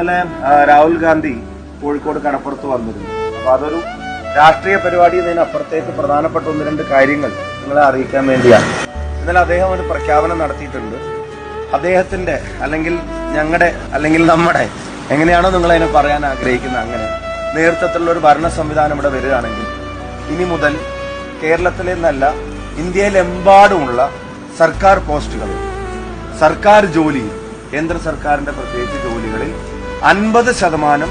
ഇന്നലെ രാഹുൽ ഗാന്ധി കോഴിക്കോട് കടപ്പുറത്ത് വന്നിരുന്നു. അപ്പൊ അതൊരു രാഷ്ട്രീയ പരിപാടി എന്നതിനപ്പുറത്തേക്ക് പ്രധാനപ്പെട്ട ഒന്ന് രണ്ട് കാര്യങ്ങൾ നിങ്ങളെ അറിയിക്കാൻ വേണ്ടിയാണ്. ഇന്നലെ അദ്ദേഹം ഒരു പ്രഖ്യാപനം നടത്തിയിട്ടുണ്ട്. അദ്ദേഹത്തിന്റെ അല്ലെങ്കിൽ ഞങ്ങളുടെ അല്ലെങ്കിൽ നമ്മുടെ എങ്ങനെയാണോ നിങ്ങൾ അതിനെ പറയാൻ ആഗ്രഹിക്കുന്നത് അങ്ങനെ നേതൃത്വത്തിലുള്ള ഒരു ഭരണ സംവിധാനം ഇവിടെ വരികയാണെങ്കിൽ ഇനി മുതൽ കേരളത്തിലെ നിന്നല്ല ഇന്ത്യയിലെമ്പാടുമുള്ള സർക്കാർ പോസ്റ്റുകൾ, സർക്കാർ ജോലി, കേന്ദ്ര സർക്കാരിന്റെ പ്രത്യേകിച്ച് ജോലികളിൽ 50%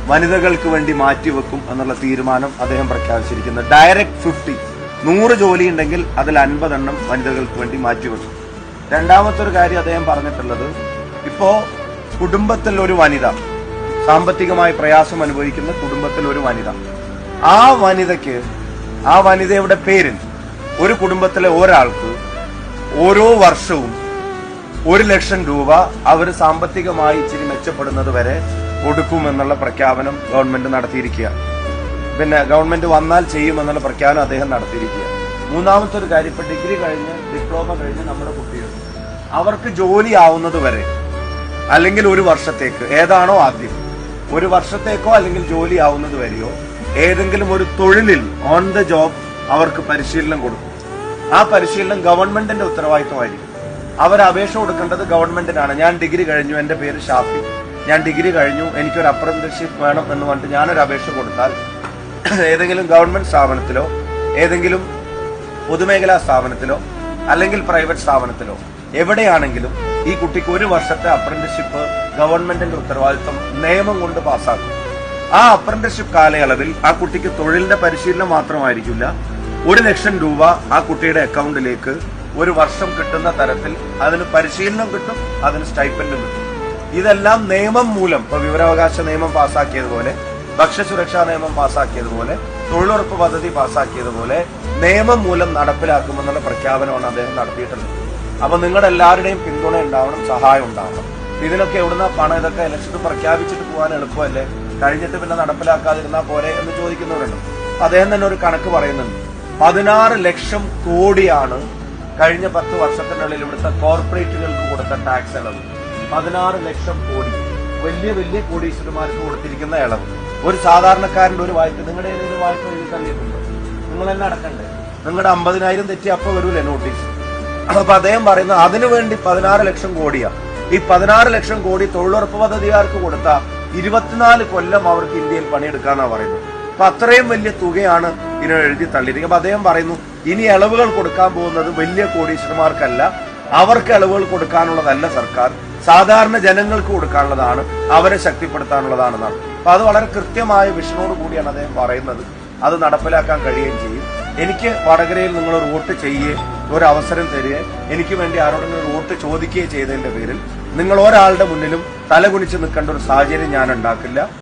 വനിതകൾക്ക് വേണ്ടി മാറ്റിവെക്കും എന്നുള്ള തീരുമാനം അദ്ദേഹം പ്രഖ്യാപിച്ചിരിക്കുന്നത്. ഡയറക്റ്റ് 50, 100 ജോലി ഉണ്ടെങ്കിൽ അതിൽ 50 വനിതകൾക്ക് വേണ്ടി മാറ്റിവെക്കും. രണ്ടാമത്തെ ഒരു കാര്യം അദ്ദേഹം പറഞ്ഞിട്ടുള്ളത്, ഇപ്പോ കുടുംബത്തിൽ ഒരു വനിത, സാമ്പത്തികമായി പ്രയാസം അനുഭവിക്കുന്ന കുടുംബത്തിൽ ഒരു വനിത, ആ വനിതയുടെ പേരിൽ ഒരു കുടുംബത്തിലെ ഒരാൾക്ക് ഓരോ വർഷവും 1 ലക്ഷം രൂപ അവർ സാമ്പത്തികമായി ഇച്ചിരി മെച്ചപ്പെടുന്നത് വരെ കൊടുക്കുമെന്നുള്ള പ്രഖ്യാപനം ഗവൺമെന്റ് നടത്തിയിരിക്കുക. പിന്നെ ഗവൺമെന്റ് വന്നാൽ ചെയ്യുമെന്നുള്ള പ്രഖ്യാപനം അദ്ദേഹം നടത്തിയിരിക്കുക. മൂന്നാമത്തെ ഒരു കാര്യം, ഇപ്പൊ ഡിഗ്രി കഴിഞ്ഞ് ഡിപ്ലോമ കഴിഞ്ഞ് നമ്മുടെ കുട്ടികൾ അവർക്ക് ജോലി ആവുന്നത് വരെ അല്ലെങ്കിൽ 1 വർഷത്തേക്ക് ഏതാണോ ആദ്യം 1 വർഷത്തേക്കോ അല്ലെങ്കിൽ ജോലി ആവുന്നത് വരെയോ ഏതെങ്കിലും ഒരു തൊഴിലിൽ ഓൺ ദ ജോബ് അവർക്ക് പരിശീലനം കൊടുക്കും. ആ പരിശീലനം ഗവൺമെന്റിന്റെ ഉത്തരവാദിത്വമായിരിക്കും. അവർ അപേക്ഷ കൊടുക്കേണ്ടത് ഗവൺമെന്റിനാണ്. ഞാൻ ഡിഗ്രി കഴിഞ്ഞു, എന്റെ പേര് ഷാഫി, ഞാൻ ഡിഗ്രി കഴിഞ്ഞു, എനിക്കൊരു അപ്രന്റീസ്ഷിപ്പ് വേണം എന്ന് പറഞ്ഞിട്ട് ഞാനൊരു അപേക്ഷ കൊടുത്താൽ ഏതെങ്കിലും ഗവൺമെന്റ് സ്ഥാപനത്തിലോ ഏതെങ്കിലും പൊതുമേഖലാ സ്ഥാപനത്തിലോ അല്ലെങ്കിൽ പ്രൈവറ്റ് സ്ഥാപനത്തിലോ എവിടെയാണെങ്കിലും ഈ കുട്ടിക്ക് 1 വർഷത്തെ അപ്രന്റീസ്ഷിപ്പ് ഗവൺമെന്റിന്റെ ഉത്തരവാദിത്വം നിയമം കൊണ്ട് പാസ്സാക്കും. ആ അപ്രന്റീസ്ഷിപ്പ് കാലയളവിൽ ആ കുട്ടിക്ക് തൊഴിലിന്റെ പരിശീലനം മാത്രമായിരിക്കില്ല, 1 ലക്ഷം രൂപ ആ കുട്ടിയുടെ അക്കൗണ്ടിലേക്ക് 1 വർഷം കിട്ടുന്ന തരത്തിൽ അതിന് പരിശീലനം കിട്ടും, അതിന് സ്റ്റൈപ്പൻഡും കിട്ടും. ഇതെല്ലാം നിയമം മൂലം, ഇപ്പൊ വിവരാവകാശ നിയമം പാസ്സാക്കിയതുപോലെ, ഭക്ഷ്യസുരക്ഷാ നിയമം പാസ്സാക്കിയതുപോലെ, തൊഴിലുറപ്പ് പദ്ധതി പാസ്സാക്കിയതുപോലെ നിയമം മൂലം നടപ്പിലാക്കുമെന്നുള്ള പ്രഖ്യാപനമാണ് അദ്ദേഹം നടത്തിയിട്ടുള്ളത്. അപ്പൊ നിങ്ങളുടെ എല്ലാവരുടെയും പിന്തുണ ഉണ്ടാവണം, സഹായം ഉണ്ടാവണം. ഇതിനൊക്കെ എവിടുന്ന പണം? ഇതൊക്കെ ഇലക്ഷന് പ്രഖ്യാപിച്ചിട്ട് പോകാൻ എളുപ്പമല്ലേ, കഴിഞ്ഞിട്ട് പിന്നെ നടപ്പിലാക്കാതിരുന്നാൽ പോരെ എന്ന് ചോദിക്കുന്നവരുണ്ട്. അദ്ദേഹം തന്നെ ഒരു കണക്ക് പറയുന്നുണ്ട്. 16 ലക്ഷം കോടിയാണ് കഴിഞ്ഞ 10 വർഷത്തിനുള്ളിൽ ഇവിടുത്തെ കോർപ്പറേറ്റുകൾക്ക് കൊടുത്ത ടാക്സ് ഇളവ്. 16 ലക്ഷം കോടി വലിയ വലിയ കോടീശ്വരന്മാർക്ക് കൊടുത്തിരിക്കുന്ന ഇളവ്. ഒരു സാധാരണക്കാരന്റെ ഒരു വായ്പ, നിങ്ങളുടെ ഏതെങ്കിലും വായ്പ എഴുതി തള്ളിയിട്ടുണ്ടോ? നിങ്ങൾ തന്നെ അടക്കണ്ടേ? നിങ്ങളുടെ 50,000 തെറ്റി അപ്പൊ വരൂലേ നോട്ടീസ്? അപ്പൊ അദ്ദേഹം പറയുന്നത് അതിനുവേണ്ടി 16 ലക്ഷം കോടിയാണ്. ഈ 16 ലക്ഷം കോടി തൊഴിലുറപ്പ് പദ്ധതിക്കാർക്ക് കൊടുത്ത 24 കൊല്ലം അവർക്ക് ഇന്ത്യയിൽ പണിയെടുക്കാന്നാ പറയുന്നത്. അപ്പൊ അത്രയും വലിയ തുകയാണ് ഇതിനെ എഴുതി തള്ളിയിരിക്കുന്നത്. അപ്പൊ അദ്ദേഹം പറയുന്നു, ഇനി ഇളവുകൾ കൊടുക്കാൻ പോകുന്നത് വലിയ കോടീശ്വരന്മാർക്കല്ല, അവർക്ക് ഇളവുകൾ കൊടുക്കാനുള്ളതല്ല സർക്കാർ, സാധാരണ ജനങ്ങൾക്ക് കൊടുക്കാനുള്ളതാണ്, അവരെ ശക്തിപ്പെടുത്താനുള്ളതാണെന്നാണ്. അപ്പൊ അത് വളരെ കൃത്യമായ വിഷനോട് കൂടിയാണ് അദ്ദേഹം പറയുന്നത്. അത് നടപ്പിലാക്കാൻ കഴിയുകയും ചെയ്യും. എനിക്ക് വടകരയിൽ നിങ്ങൾ ഒരു വോട്ട് ചെയ്യുകയും ഒരു അവസരം തരികയും എനിക്ക് വേണ്ടി ആരോടെങ്കിലും ഒരു വോട്ട് ചോദിക്കുകയും ചെയ്തതിന്റെ പേരിൽ നിങ്ങൾ ഒരാളുടെ മുന്നിലും തലകുനിച്ച് നിൽക്കേണ്ട ഒരു സാഹചര്യം ഞാൻ ഉണ്ടാക്കില്ല.